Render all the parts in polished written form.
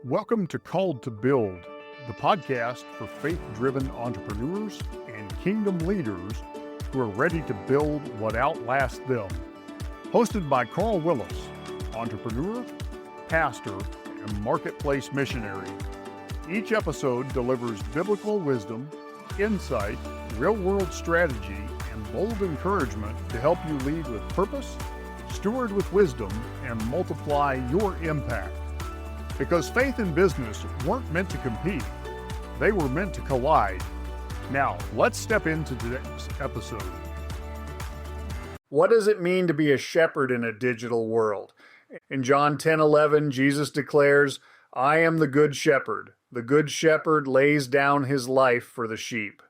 Welcome to Called to Build, the podcast for faith-driven entrepreneurs and kingdom leaders who are ready to build what outlasts them. Hosted by Carl Willis, entrepreneur, pastor, and marketplace missionary. Each episode delivers biblical wisdom, insight, real-world strategy, and bold encouragement to help you lead with purpose, steward with wisdom, and multiply your impact. Because faith and business weren't meant to compete, they were meant to collide. Now, let's step into today's episode. What does it mean to be a shepherd in a digital world? In John 10:11, Jesus declares, "I am the good shepherd. The good shepherd lays down his life for the sheep."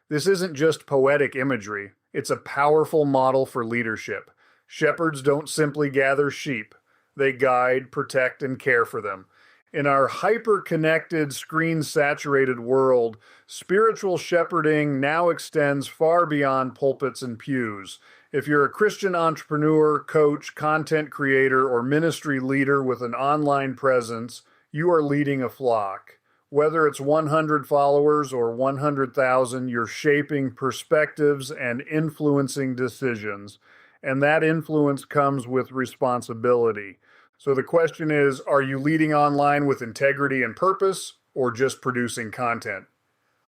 This isn't just poetic imagery. It's a powerful model for leadership. Shepherds don't simply gather sheep. They guide, protect, and care for them. In our hyper-connected, screen-saturated world, spiritual shepherding now extends far beyond pulpits and pews. If you're a Christian entrepreneur, coach, content creator, or ministry leader with an online presence, you are leading a flock. Whether it's 100 followers or 100,000, you're shaping perspectives and influencing decisions. And that influence comes with responsibility. So the question is, are you leading online with integrity and purpose, or just producing content?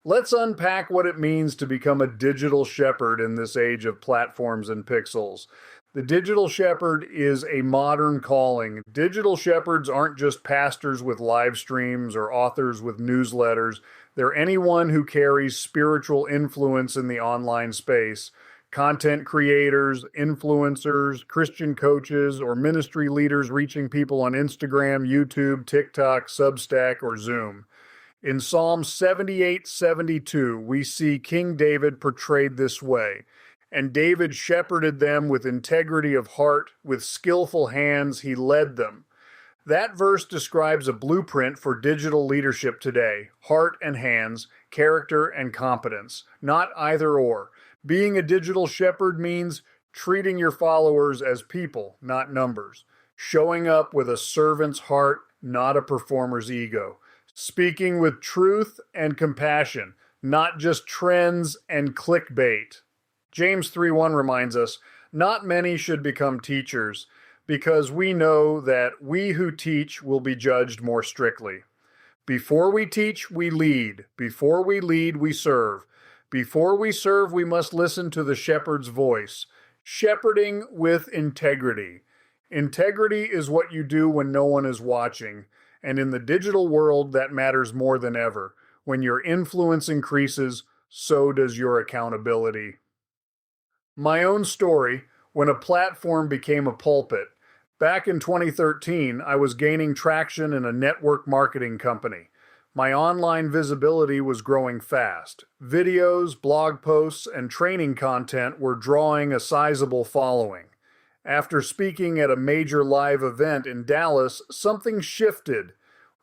Let's unpack what it means to become a digital shepherd in this age of platforms and pixels. The digital shepherd is a modern calling. Digital shepherds aren't just pastors with live streams or authors with newsletters. They're anyone who carries spiritual influence in the online space. Content creators, influencers, Christian coaches, or ministry leaders reaching people on Instagram, YouTube, TikTok, Substack, or Zoom. In Psalm 78:72, we see King David portrayed this way. And David shepherded them with integrity of heart, with skillful hands he led them. That verse describes a blueprint for digital leadership today: heart and hands, character and competence, not either or. Being a digital shepherd means treating your followers as people, not numbers. Showing up with a servant's heart, not a performer's ego. Speaking with truth and compassion, not just trends and clickbait. James 3:1 reminds us, "Not many should become teachers, because we know that we who teach will be judged more strictly." Before we teach, we lead. Before we lead, we serve. Before we serve, we must listen to the shepherd's voice. Shepherding with integrity. Integrity is what you do when no one is watching. And in the digital world, that matters more than ever. When your influence increases, so does your accountability. My own story, when a platform became a pulpit. Back in 2013, I was gaining traction in a network marketing company. My online visibility was growing fast. Videos, blog posts, and training content were drawing a sizable following. After speaking at a major live event in Dallas, something shifted.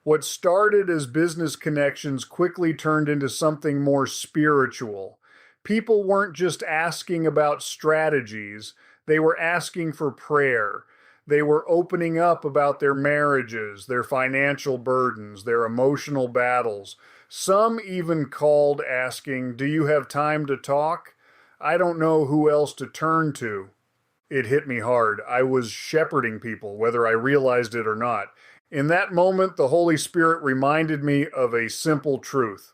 What started as business connections quickly turned into something more spiritual. People weren't just asking about strategies, they were asking for prayer. They were opening up about their marriages, their financial burdens, their emotional battles. Some even called asking, "Do you have time to talk? I don't know who else to turn to." It hit me hard. I was shepherding people, whether I realized it or not. In that moment, the Holy Spirit reminded me of a simple truth.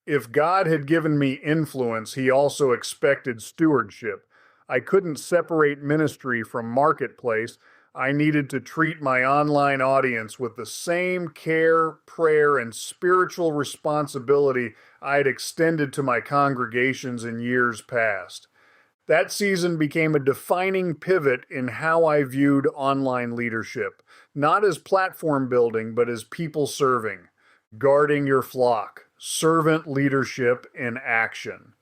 If God had given me influence, He also expected stewardship. I couldn't separate ministry from marketplace. I needed to treat my online audience with the same care, prayer, and spiritual responsibility I had extended to my congregations in years past. That season became a defining pivot in how I viewed online leadership, not as platform building, but as people serving, guarding your flock, servant leadership in action.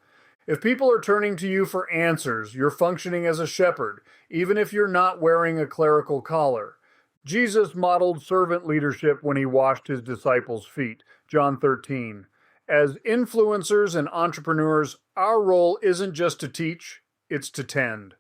If people are turning to you for answers, you're functioning as a shepherd, even if you're not wearing a clerical collar. Jesus modeled servant leadership when he washed his disciples' feet, John 13. As influencers and entrepreneurs, our role isn't just to teach, it's to tend.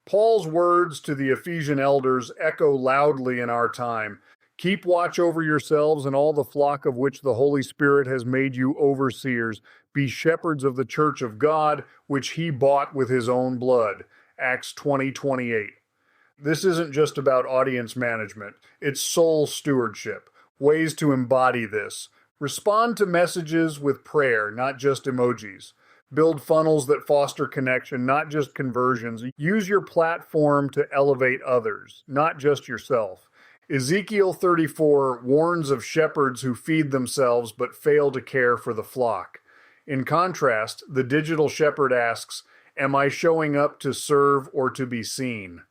Paul's words to the Ephesian elders echo loudly in our time. Keep watch over yourselves and all the flock of which the Holy Spirit has made you overseers. Be shepherds of the church of God, which he bought with his own blood. Acts 20:28. This isn't just about audience management. It's soul stewardship. Ways to embody this. Respond to messages with prayer, not just emojis. Build funnels that foster connection, not just conversions. Use your platform to elevate others, not just yourself. Ezekiel 34 warns of shepherds who feed themselves but fail to care for the flock. In contrast, the digital shepherd asks, "Am I showing up to serve or to be seen?"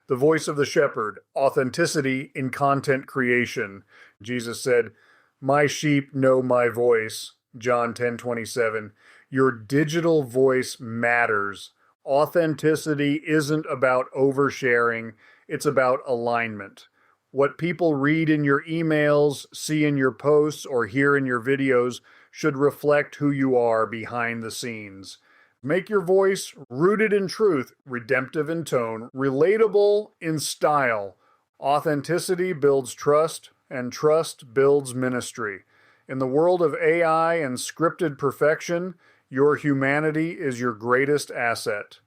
The voice of the shepherd, authenticity in content creation. Jesus said, "My sheep know my voice," John 10:27. Your digital voice matters. Authenticity isn't about oversharing, it's about alignment. What people read in your emails, see in your posts, or hear in your videos should reflect who you are behind the scenes. Make your voice rooted in truth, redemptive in tone, relatable in style. Authenticity builds trust, and trust builds ministry. In the world of AI and scripted perfection, your humanity is your greatest asset.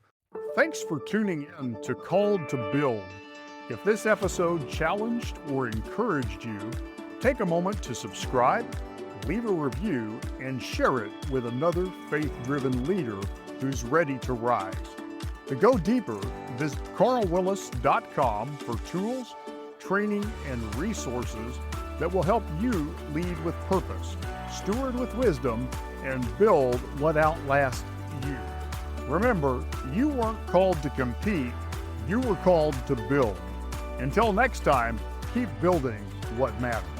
Thanks for tuning in to Called to Build. If this episode challenged or encouraged you, take a moment to subscribe, leave a review, and share it with another faith-driven leader who's ready to rise. To go deeper, visit carlwillis.com for tools, training, and resources that will help you lead with purpose, steward with wisdom, and build what outlasts you. Remember, you weren't called to compete, you were called to build. Until next time, keep building what matters.